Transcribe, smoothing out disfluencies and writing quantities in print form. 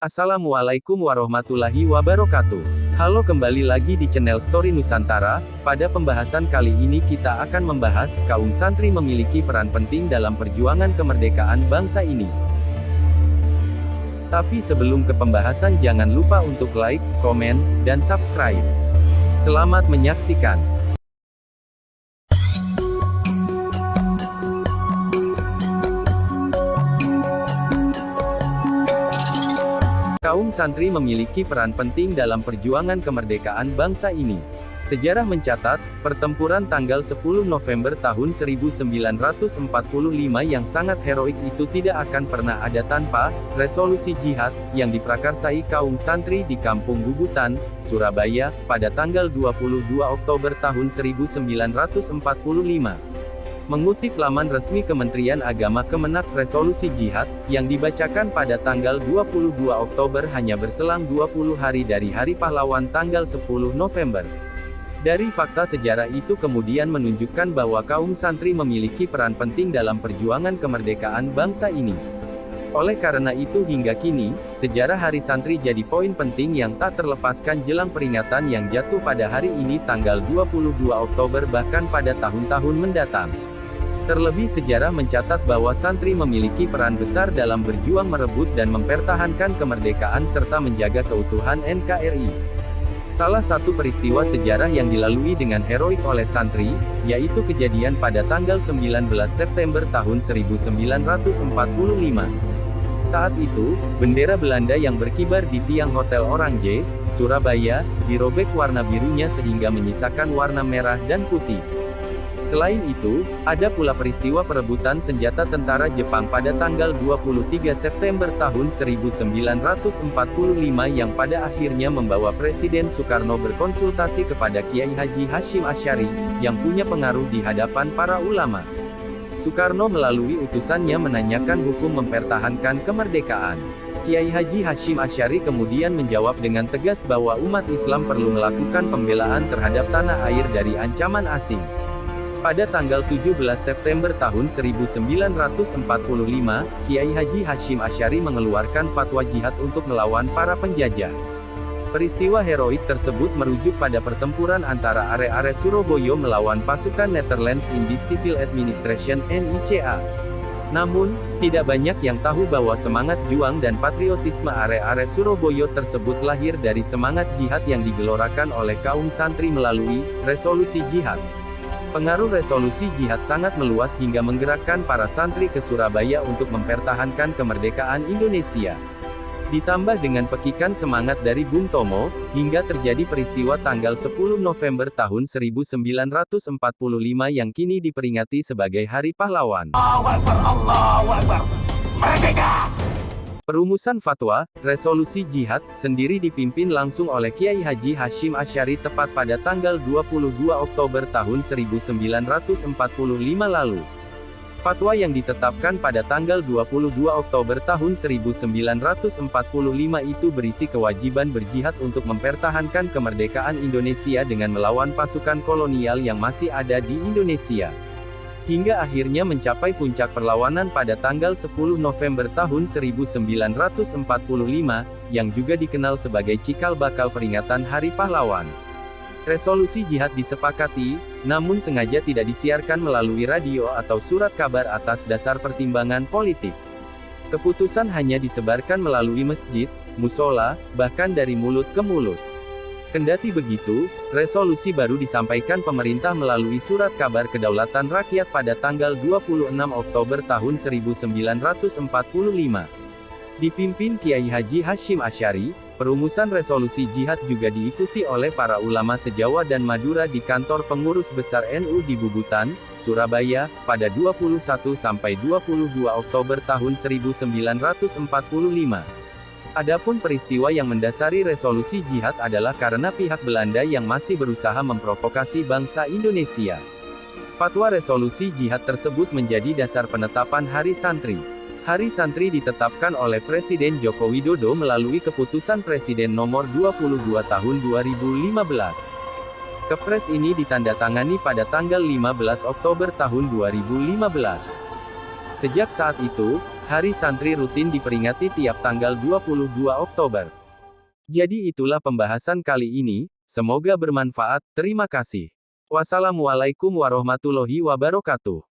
Assalamualaikum warahmatullahi wabarakatuh. Halo, kembali lagi di channel Story Nusantara. Pada pembahasan kali ini kita akan membahas, kaum santri memiliki peran penting dalam perjuangan kemerdekaan bangsa ini. Tapi sebelum ke pembahasan jangan lupa untuk like, komen, dan subscribe. Selamat menyaksikan. Kaum santri memiliki peran penting dalam perjuangan kemerdekaan bangsa ini. Sejarah mencatat, pertempuran tanggal 10 November tahun 1945 yang sangat heroik itu tidak akan pernah ada tanpa resolusi jihad yang diprakarsai kaum santri di Kampung Bubutan, Surabaya, pada tanggal 22 Oktober tahun 1945. Mengutip laman resmi Kementerian Agama Kemenak, resolusi jihad, yang dibacakan pada tanggal 22 Oktober hanya berselang 20 hari dari Hari Pahlawan tanggal 10 November. Dari fakta sejarah itu kemudian menunjukkan bahwa kaum santri memiliki peran penting dalam perjuangan kemerdekaan bangsa ini. Oleh karena itu hingga kini, sejarah Hari Santri jadi poin penting yang tak terlepaskan jelang peringatan yang jatuh pada hari ini tanggal 22 Oktober bahkan pada tahun-tahun mendatang. Terlebih sejarah mencatat bahwa santri memiliki peran besar dalam berjuang merebut dan mempertahankan kemerdekaan serta menjaga keutuhan NKRI. Salah satu peristiwa sejarah yang dilalui dengan heroik oleh santri, yaitu kejadian pada tanggal 19 September tahun 1945. Saat itu, bendera Belanda yang berkibar di tiang Hotel Orange, Surabaya, dirobek warna birunya sehingga menyisakan warna merah dan putih. Selain itu, ada pula peristiwa perebutan senjata tentara Jepang pada tanggal 23 September tahun 1945 yang pada akhirnya membawa Presiden Soekarno berkonsultasi kepada Kiai Haji Hashim Asy'ari, yang punya pengaruh di hadapan para ulama. Soekarno melalui utusannya menanyakan hukum mempertahankan kemerdekaan. Kiai Haji Hashim Asy'ari kemudian menjawab dengan tegas bahwa umat Islam perlu melakukan pembelaan terhadap tanah air dari ancaman asing. Pada tanggal 17 September tahun 1945, Kiai Haji Hashim Asy'ari mengeluarkan fatwa jihad untuk melawan para penjajah. Peristiwa heroik tersebut merujuk pada pertempuran antara are-are Surabaya melawan pasukan Netherlands Indies Civil Administration (NICA). Namun, tidak banyak yang tahu bahwa semangat juang dan patriotisme are-are Surabaya tersebut lahir dari semangat jihad yang digelorakan oleh kaum santri melalui resolusi jihad. Pengaruh resolusi jihad sangat meluas hingga menggerakkan para santri ke Surabaya untuk mempertahankan kemerdekaan Indonesia. Ditambah dengan pekikan semangat dari Bung Tomo, hingga terjadi peristiwa tanggal 10 November tahun 1945 yang kini diperingati sebagai Hari Pahlawan. Allahu Akbar. Merdeka! Perumusan fatwa, resolusi jihad, sendiri dipimpin langsung oleh Kiai Haji Hashim Asy'ari tepat pada tanggal 22 Oktober tahun 1945 lalu. Fatwa yang ditetapkan pada tanggal 22 Oktober tahun 1945 itu berisi kewajiban berjihad untuk mempertahankan kemerdekaan Indonesia dengan melawan pasukan kolonial yang masih ada di Indonesia. Hingga akhirnya mencapai puncak perlawanan pada tanggal 10 November tahun 1945, yang juga dikenal sebagai cikal bakal peringatan Hari Pahlawan. Resolusi jihad disepakati, namun sengaja tidak disiarkan melalui radio atau surat kabar atas dasar pertimbangan politik. Keputusan hanya disebarkan melalui masjid, musola, bahkan dari mulut ke mulut. Kendati begitu, resolusi baru disampaikan pemerintah melalui Surat Kabar Kedaulatan Rakyat pada tanggal 26 Oktober tahun 1945. Dipimpin Kiai Haji Hashim Asy'ari, perumusan resolusi jihad juga diikuti oleh para ulama se-Jawa dan Madura di kantor pengurus besar NU di Bubutan, Surabaya, pada 21 sampai 22 Oktober tahun 1945. Adapun peristiwa yang mendasari resolusi jihad adalah karena pihak Belanda yang masih berusaha memprovokasi bangsa Indonesia. Fatwa resolusi jihad tersebut menjadi dasar penetapan Hari Santri. Hari Santri ditetapkan oleh Presiden Joko Widodo melalui Keputusan Presiden Nomor 22 Tahun 2015. Kepres ini ditandatangani pada tanggal 15 Oktober tahun 2015. Sejak saat itu, Hari Santri rutin diperingati tiap tanggal 22 Oktober. Jadi itulah pembahasan kali ini, semoga bermanfaat, terima kasih. Wassalamualaikum warahmatullahi wabarakatuh.